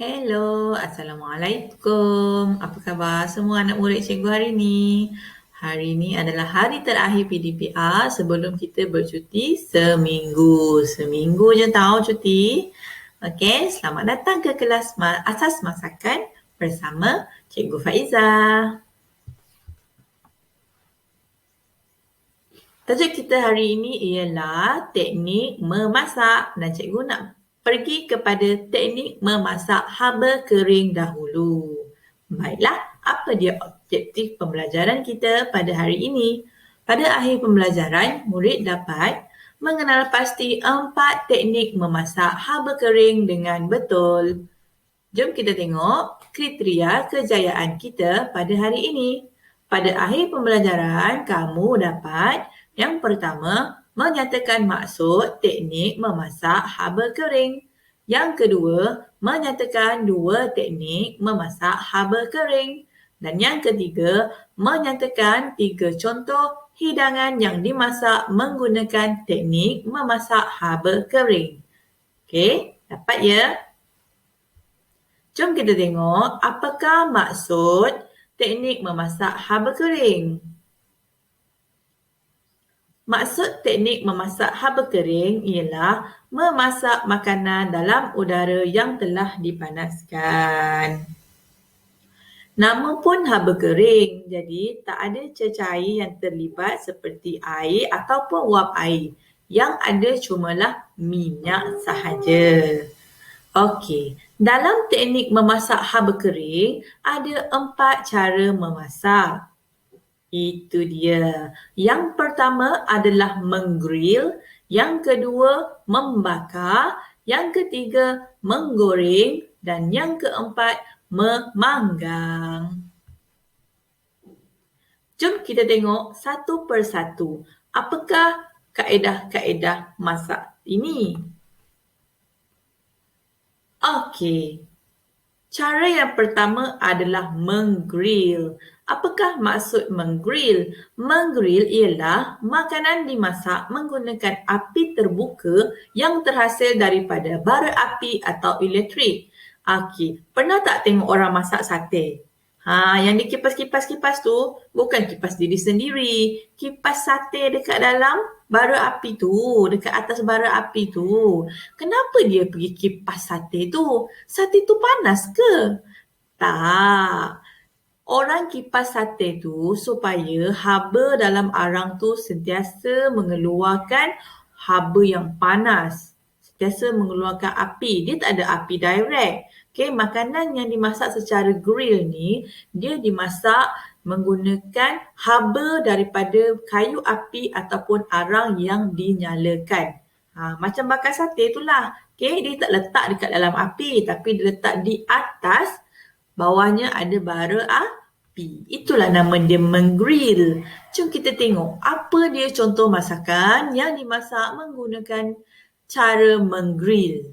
Hello, Assalamualaikum. Apa khabar semua anak murid cikgu hari ini? Hari ini adalah hari terakhir PDPR sebelum kita bercuti seminggu. Seminggu je tahu cuti. Okey, selamat datang ke kelas asas masakan bersama Cikgu Faiza. Tajuk kita hari ini ialah teknik memasak dan cikgu nak pergi kepada teknik memasak haba kering dahulu. Baiklah, apa dia objektif pembelajaran kita pada hari ini? Pada akhir pembelajaran, murid dapat mengenal pasti 4 teknik memasak haba kering dengan betul. Jom kita tengok kriteria kejayaan kita pada hari ini. Pada akhir pembelajaran, kamu dapat yang pertama, menyatakan maksud teknik memasak haba kering. Yang kedua, menyatakan 2 teknik memasak haba kering. Dan yang ketiga, menyatakan 3 contoh hidangan yang dimasak menggunakan teknik memasak haba kering. Okey, dapat ya? Jom kita tengok apakah maksud teknik memasak haba kering. Maksud teknik memasak haba kering ialah memasak makanan dalam udara yang telah dipanaskan. Nama pun haba kering, jadi tak ada cecair yang terlibat seperti air ataupun wap air. Yang ada cumalah minyak sahaja. Okey, dalam teknik memasak haba kering, ada 4 cara memasak. Itu dia. Yang pertama adalah menggrill, yang kedua membakar, yang ketiga menggoreng dan yang keempat memanggang. Jom kita tengok satu persatu. Apakah kaedah-kaedah masak ini? Okey. Cara yang pertama adalah menggrill. Apakah maksud menggrill? Menggrill ialah makanan dimasak menggunakan api terbuka yang terhasil daripada bara api atau elektrik. Okey, pernah tak tengok orang masak sate? Yang dikipas-kipas-kipas tu bukan kipas diri sendiri. Kipas sate dekat dalam bara api tu, dekat atas bara api tu. Kenapa dia pergi kipas sate tu? Sate tu panas ke? Tak. Orang kipas sate tu supaya haba dalam arang tu sentiasa mengeluarkan haba yang panas. Sentiasa mengeluarkan api. Dia tak ada api direct. Okay, makanan yang dimasak secara grill ni, dia dimasak menggunakan haba daripada kayu api ataupun arang yang dinyalakan. Macam bakar sate itulah. Okay, dia tak letak dekat dalam api tapi dia letak di atas, bawahnya ada bara api. Itulah nama dia menggrill. Jom kita tengok apa dia contoh masakan yang dimasak menggunakan cara menggrill.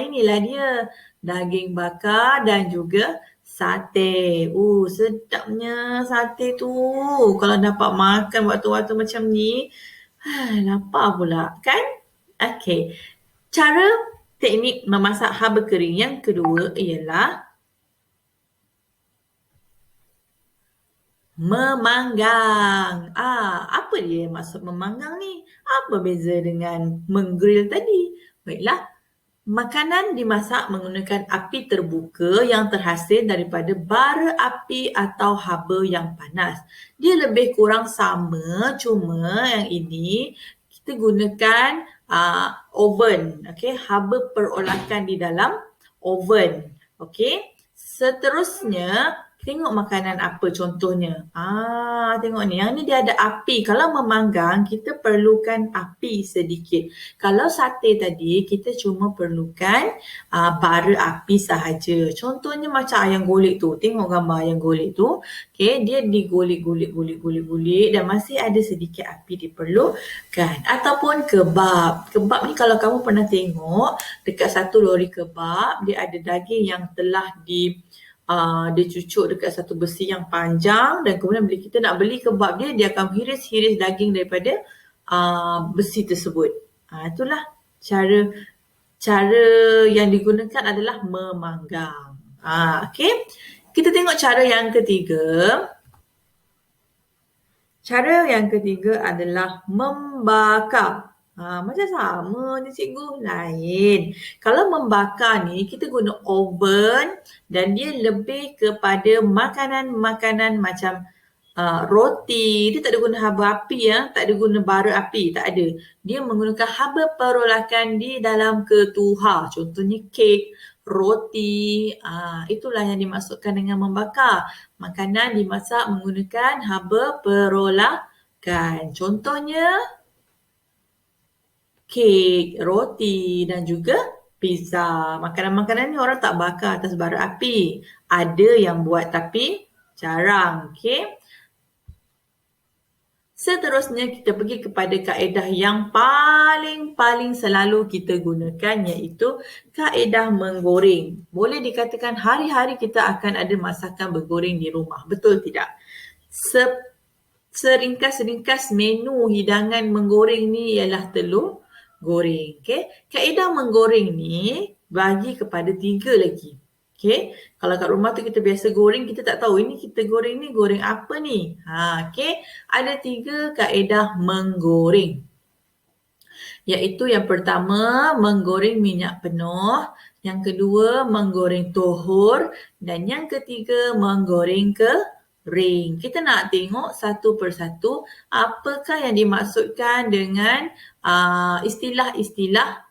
Inilah dia. Daging bakar dan juga sate. Sedapnya sate tu. Kalau dapat makan waktu-waktu macam ni, lapar pula kan? Okey. Cara teknik memasak haba kering yang kedua ialah memanggang. Apa dia maksud memanggang ni? Apa beza dengan menggrill tadi? Baiklah, makanan dimasak menggunakan api terbuka yang terhasil daripada bara api atau haba yang panas. Dia lebih kurang sama, cuma yang ini kita gunakan oven. Okay? Haba perolakan di dalam oven. Okay? Seterusnya, tengok makanan apa contohnya. Tengok ni. Yang ni dia ada api. Kalau memanggang, kita perlukan api sedikit. Kalau sate tadi, kita cuma perlukan bara api sahaja. Contohnya macam ayam golek tu. Tengok gambar ayam golek tu. Okay, dia digolek-golek dan masih ada sedikit api diperlukan. Ataupun kebab. Kebab ni kalau kamu pernah tengok, dekat satu lori kebab, dia ada daging yang telah dia cucuk dekat satu besi yang panjang dan kemudian bila kita nak beli kebab dia akan hiris-hiris daging daripada besi tersebut. Itulah cara Cara yang digunakan adalah memanggang. Okey. Kita tengok cara yang ketiga. Cara yang ketiga adalah membakar. Macam sama je cikgu, lain. Kalau membakar ni kita guna oven dan dia lebih kepada makanan-makanan macam roti. Dia tak ada guna haba api ya, tak ada guna bara api, tak ada. Dia menggunakan haba perolakan di dalam ketuhar. Contohnya kek, roti. Itulah yang dimaksudkan dengan membakar. Makanan dimasak menggunakan haba perolakan. Contohnya kek, roti dan juga pizza. Makanan-makanan ni orang tak bakar atas bara api. Ada yang buat tapi jarang. Okey. Seterusnya kita pergi kepada kaedah yang paling selalu kita gunakan iaitu kaedah menggoreng. Boleh dikatakan hari-hari kita akan ada masakan bergoreng di rumah. Betul tidak? Seringkas-ringkas menu hidangan menggoreng ni ialah telur goreng. Okay? Kaedah menggoreng ni bagi kepada 3 lagi. Okay. Kalau kat rumah tu kita biasa goreng, kita tak tahu ini kita goreng ni goreng apa ni. Okay. Ada 3 kaedah menggoreng. Iaitu yang pertama, menggoreng minyak penuh. Yang kedua, menggoreng tohor. Dan yang ketiga, menggoreng kering. Kita nak tengok satu persatu apakah yang dimaksudkan dengan istilah-istilah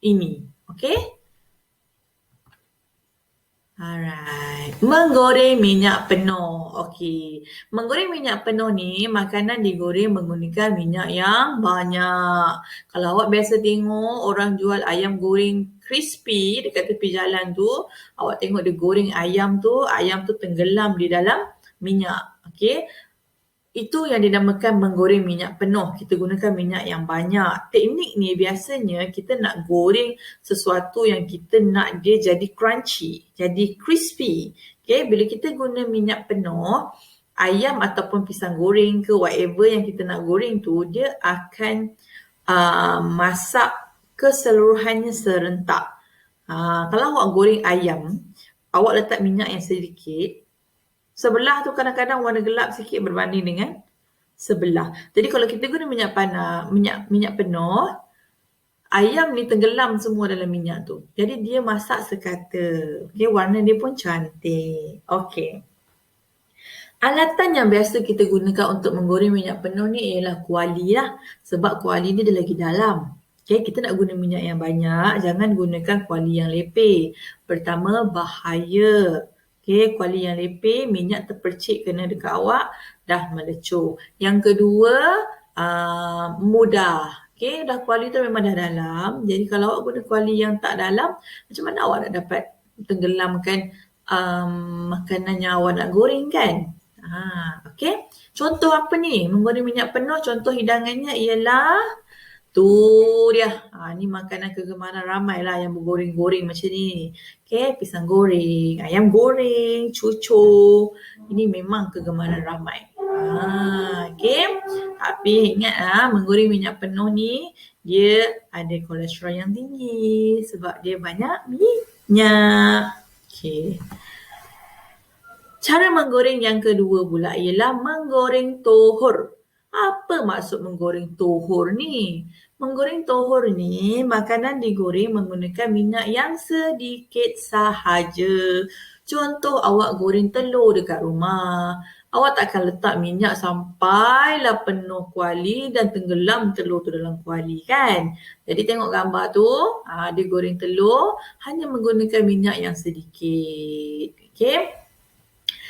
ini. Okay. Alright. Menggoreng minyak penuh. Okey. Menggoreng minyak penuh ni, makanan digoreng menggunakan minyak yang banyak. Kalau awak biasa tengok orang jual ayam goreng crispy dekat tepi jalan tu, awak tengok dia goreng ayam tu tenggelam di dalam minyak. Okey. Itu yang dinamakan menggoreng minyak penuh. Kita gunakan minyak yang banyak. Teknik ni biasanya kita nak goreng sesuatu yang kita nak dia jadi crunchy, jadi crispy. Okay, bila kita guna minyak penuh, ayam ataupun pisang goreng ke whatever yang kita nak goreng tu, dia akan masak keseluruhannya serentak. Kalau awak goreng ayam, awak letak minyak yang sedikit, sebelah tu kadang-kadang warna gelap sikit berbanding dengan sebelah. Jadi kalau kita guna minyak panas, minyak penuh, ayam ni tenggelam semua dalam minyak tu. Jadi dia masak sekata. Okay, warna dia pun cantik. Okey. Alatan yang biasa kita gunakan untuk menggoreng minyak penuh ni ialah kuali lah. Sebab kuali ni dia lagi dalam. Okay, kita nak guna minyak yang banyak, jangan gunakan kuali yang lepeh. Pertama, bahaya. Okay, kuali yang lepeh, minyak terpercik kena dekat awak, dah melecur. Yang kedua, mudah. Okay, dah kuali tu memang dah dalam. Jadi kalau awak guna kuali yang tak dalam, macam mana awak nak dapat tenggelamkan makanan yang awak nak goreng kan? Okay. Contoh apa ni? Menggoreng minyak penuh, contoh hidangannya ialah tu dia. Ni makanan kegemaran ramai lah yang bergoreng-goreng macam ni. Okay, pisang goreng, ayam goreng, cucur. Ini memang kegemaran ramai. Okay. Tapi ingat menggoreng minyak penuh ni, dia ada kolesterol yang tinggi sebab dia banyak minyak. Okay. Cara menggoreng yang kedua pula ialah menggoreng tohor. Apa maksud menggoreng tohor ni? Menggoreng tohor ni, makanan digoreng menggunakan minyak yang sedikit sahaja. Contoh awak goreng telur dekat rumah. Awak takkan letak minyak sampailah penuh kuali dan tenggelam telur tu dalam kuali kan? Jadi tengok gambar tu, dia goreng telur hanya menggunakan minyak yang sedikit. Okay?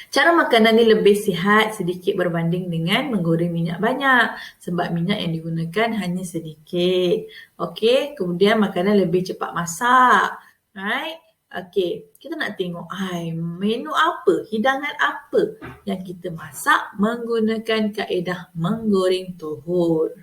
Cara makanan ni lebih sihat sedikit berbanding dengan menggoreng minyak banyak. Sebab minyak yang digunakan hanya sedikit. Okey, kemudian makanan lebih cepat masak. Right? Okey, kita nak tengok menu apa, hidangan apa yang kita masak menggunakan kaedah menggoreng tohor.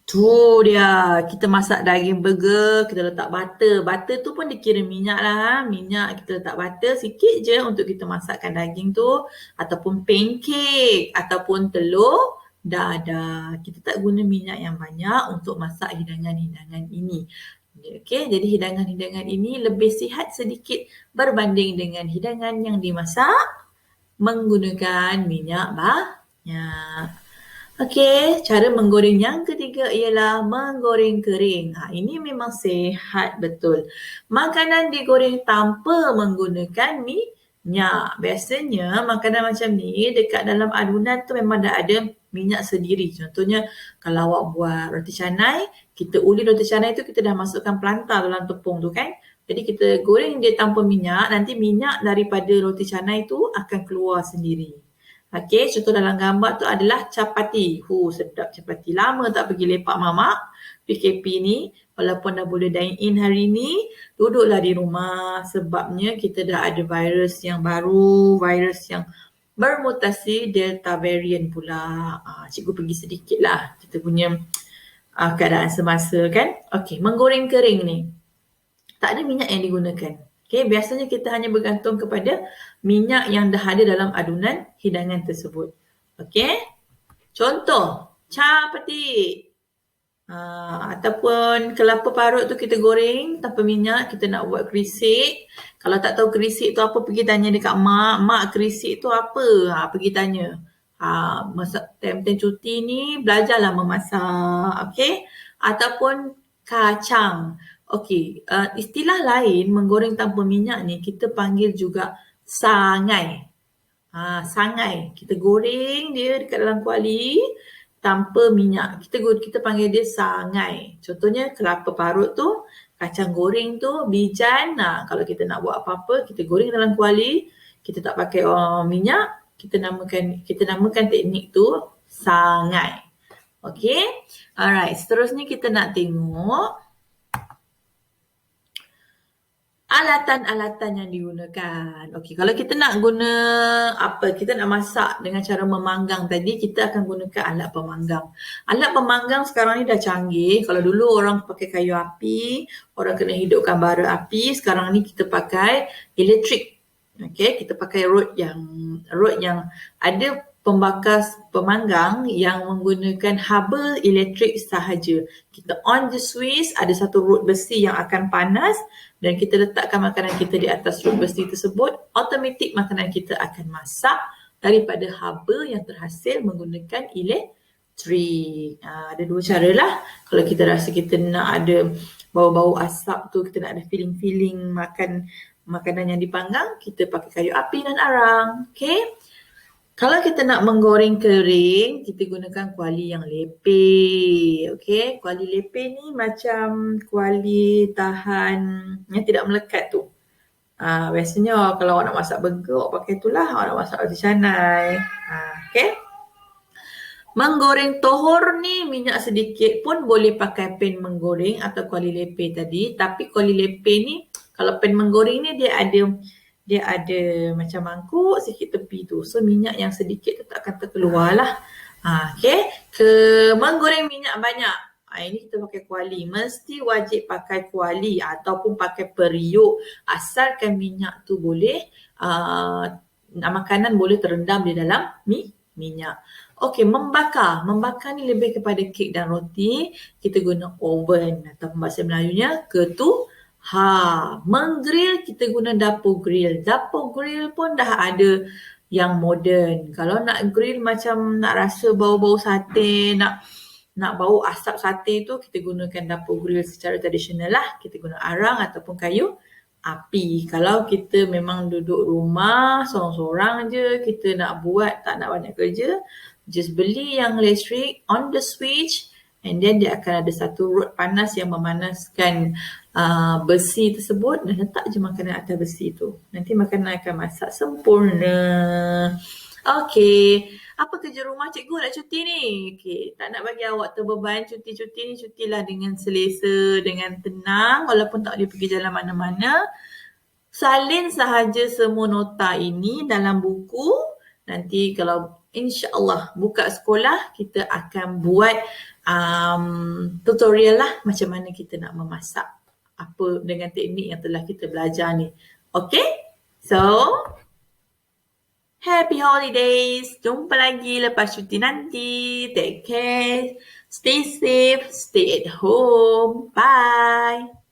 Tu dia, kita masak daging burger, kita letak butter. Butter tu pun dikira minyak lah. Minyak kita letak butter sikit je untuk kita masakkan daging tu. Ataupun pancake, ataupun telur dah. Kita tak guna minyak yang banyak untuk masak hidangan-hidangan ini. Okey, jadi hidangan-hidangan ini lebih sihat sedikit berbanding dengan hidangan yang dimasak menggunakan minyak banyak. Okey, cara menggoreng yang ketiga ialah menggoreng kering. Ini memang sihat betul. Makanan digoreng tanpa menggunakan minyak. Biasanya makanan macam ni dekat dalam adunan tu memang dah ada minyak sendiri. Contohnya kalau awak buat roti canai, kita uli roti canai tu kita dah masukkan pelantar dalam tepung tu kan. Jadi kita goreng dia tanpa minyak, nanti minyak daripada roti canai tu akan keluar sendiri. Okey, contoh dalam gambar tu adalah capati. Sedap capati. Lama tak pergi lepak mamak PKP ni. Walaupun dah boleh dine in hari ni, duduklah di rumah sebabnya kita dah ada virus yang baru, virus yang bermutasi Delta variant pula. Cikgu pergi sedikit lah kita punya keadaan semasa kan. Okey, menggoreng kering ni. Tak ada minyak yang digunakan. Okay, biasanya kita hanya bergantung kepada minyak yang dah ada dalam adunan hidangan tersebut. Okay, contoh capati ataupun kelapa parut tu kita goreng tanpa minyak, kita nak buat kerisik. Kalau tak tahu kerisik tu apa, pergi tanya dekat mak. Mak, kerisik tu apa? Pergi tanya. Masa time-time cuti ni belajarlah memasak. Okay, ataupun kacang. Okey, istilah lain menggoreng tanpa minyak ni kita panggil juga sangai. Sangai. Kita goreng dia dekat dalam kuali tanpa minyak. Kita panggil dia sangai. Contohnya kelapa parut tu, kacang goreng tu, bijan. Kalau kita nak buat apa-apa, kita goreng dalam kuali, kita tak pakai minyak, kita namakan teknik tu sangai. Okey. Alright, seterusnya kita nak tengok alatan-alatan yang digunakan. Okey, kalau kita nak guna kita nak masak dengan cara memanggang tadi, kita akan gunakan alat pemanggang. Alat pemanggang sekarang ni dah canggih. Kalau dulu orang pakai kayu api, orang kena hidupkan bara api, sekarang ni kita pakai elektrik. Okey, kita pakai rod yang ada pemanggang yang menggunakan haba elektrik sahaja. Kita on the switch, ada satu rod besi yang akan panas dan kita letakkan makanan kita di atas rod besi tersebut, automatik makanan kita akan masak daripada haba yang terhasil menggunakan elektrik. Ada dua cara lah. Kalau kita rasa kita nak ada bau-bau asap tu, kita nak ada feeling-feeling makan makanan yang dipanggang, kita pakai kayu api dan arang. Okay? Kalau kita nak menggoreng kering, kita gunakan kuali yang lepeh. Okey, kuali lepeh ni macam kuali tahan yang tidak melekat tu. Biasanya kalau awak nak masak burger, awak pakai itulah. Awak nak masak roti canai. Okey. Menggoreng tohor ni minyak sedikit pun boleh pakai pan menggoreng atau kuali lepeh tadi. Tapi kuali lepeh ni, kalau pan menggoreng ni dia ada macam mangkuk sikit tepi tu. So minyak yang sedikit tu tak akan terkeluar lah. Okay. Menggoreng minyak banyak. Ini kita pakai kuali. Mesti wajib pakai kuali ataupun pakai periuk. Asalkan minyak tu boleh, makanan boleh terendam di dalam minyak. Okey, membakar. Membakar ni lebih kepada kek dan roti. Kita guna oven atau bahasa Melayunya menggrill kita guna dapur grill. Dapur grill pun dah ada yang moden. Kalau nak grill macam nak rasa bau-bau sate, nak bau asap sate tu, kita gunakan dapur grill secara tradisional lah. Kita guna arang ataupun kayu api. Kalau kita memang duduk rumah, sorang-sorang je, kita nak buat, tak nak banyak kerja, just beli yang elektrik, on the switch, and then dia akan ada satu rod panas yang memanaskan besi tersebut dan letak je makanan atas besi tu. Nanti makanan akan masak sempurna. Okey, apa kerja rumah cikgu nak cuti ni? Okey, tak nak bagi awak terbeban cuti-cuti ni, cutilah dengan selesa, dengan tenang walaupun tak boleh pergi jalan mana-mana. Salin sahaja semua nota ini dalam buku. Nanti kalau insya-Allah buka sekolah, kita akan buat tutorial lah macam mana kita nak memasak apa dengan teknik yang telah kita belajar ni. Okay? So, Happy holidays. Jumpa lagi lepas cuti nanti. Take care. Stay safe. Stay at home. Bye.